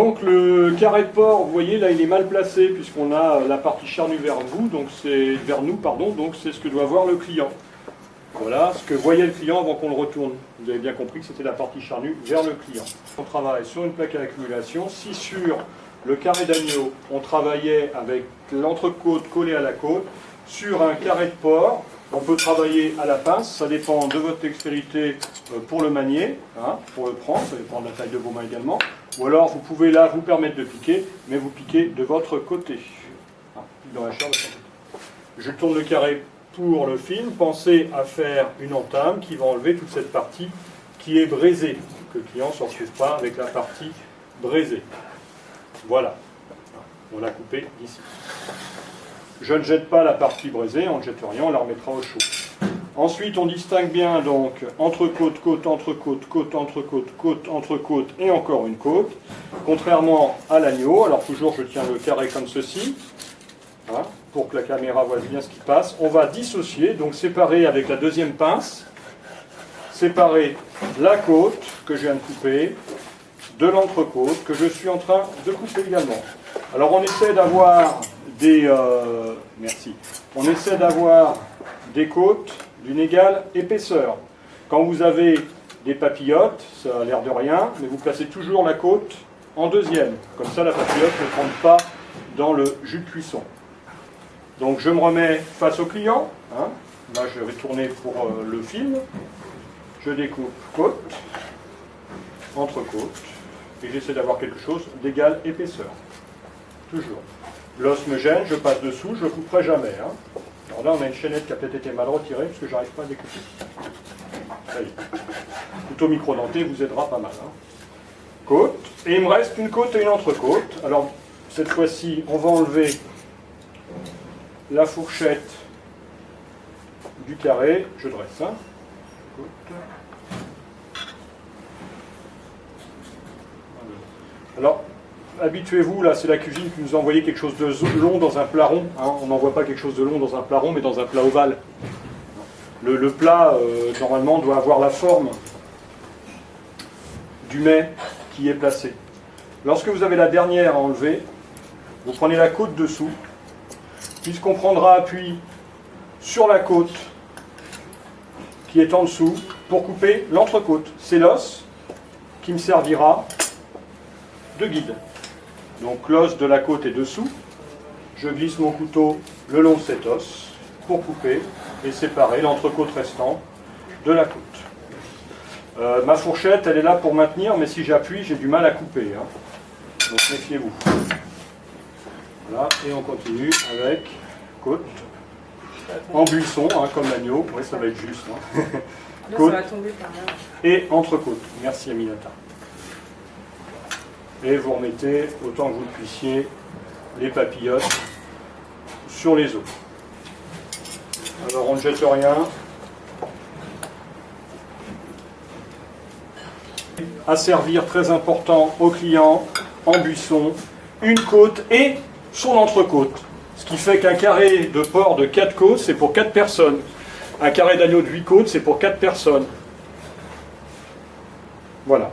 Donc le carré de port, vous voyez là il est mal placé puisqu'on a la partie charnue vers vous, donc c'est vers nous, pardon, donc c'est ce que doit voir le client. Voilà ce que voyait le client avant qu'on le retourne. Vous avez bien compris que c'était la partie charnue vers le client. On travaille sur une plaque à accumulation. Si sur le carré d'agneau, on travaillait avec l'entrecôte collée à la côte, sur un carré de porc, on peut travailler à la pince, ça dépend de votre dextérité pour le manier, hein, pour le prendre, ça dépend de la taille de vos mains également. Ou alors vous pouvez là vous permettre de piquer, mais vous piquez de votre côté. Ah, dans la chair de votre côté. Je tourne le carré pour le film, pensez à faire une entame qui va enlever toute cette partie qui est braisée, que le client ne se retrouve pas avec la partie braisée. Voilà, on l'a coupé d'ici. Je ne jette pas la partie braisée, on ne jette rien, on la remettra au chaud. Ensuite, on distingue bien donc entrecôte, côte, entrecôte, côte, entrecôte, côte, entrecôte et encore une côte. Contrairement à l'agneau, alors toujours je tiens le carré comme ceci, hein, pour que la caméra voit bien ce qui passe. On va dissocier, donc séparer avec la deuxième pince, séparer la côte que je viens de couper de l'entrecôte que je suis en train de couper également. Alors on essaie d'avoir on essaie d'avoir des côtes d'une égale épaisseur. Quand vous avez des papillotes, ça a l'air de rien, mais vous placez toujours la côte en deuxième. Comme ça, la papillote ne tombe pas dans le jus de cuisson. Donc je me remets face au client. Hein. Là, je vais tourner pour le film. Je découpe côte, entrecôte, et j'essaie d'avoir quelque chose d'égale épaisseur. Toujours. L'os me gêne, je passe dessous, je ne couperai jamais. Hein. Alors là, on a une chaînette qui a peut-être été mal retirée, parce que je n'arrive pas à découper. Ça y est. Couteau micro-denté vous aidera pas mal. Hein. Côte. Et il me reste une côte et une entrecôte. Alors, cette fois-ci, on va enlever la fourchette du carré. Je dresse. Hein. Côte. Alors, habituez-vous, là c'est la cuisine qui nous a envoyé quelque chose de long dans un plat rond. Hein. On n'envoie pas quelque chose de long dans un plat rond, mais dans un plat ovale. Le plat, normalement, doit avoir la forme du mets qui est placé. Lorsque vous avez la dernière à enlever, vous prenez la côte dessous, puisqu'on prendra appui sur la côte qui est en dessous pour couper l'entrecôte. C'est l'os qui me servira de guide. Donc l'os de la côte est dessous, je glisse mon couteau le long de cet os pour couper et séparer l'entrecôte restante de la côte. Ma fourchette, elle est là pour maintenir, mais si j'appuie, j'ai du mal à couper. Hein. Donc méfiez-vous. Voilà, et on continue avec côte, en buisson, hein, comme l'agneau. Oui, ça va être juste. Hein. Côte ça va tomber par là. Et entrecôte. Merci Aminata. Et vous remettez, autant que vous le puissiez, les papillotes sur les os. Alors on ne jette rien. À servir, très important, au client, en buisson, une côte et son entrecôte. Ce qui fait qu'un carré de porc de 4 côtes, c'est pour 4 personnes. Un carré d'agneau de 8 côtes, c'est pour 4 personnes. Voilà.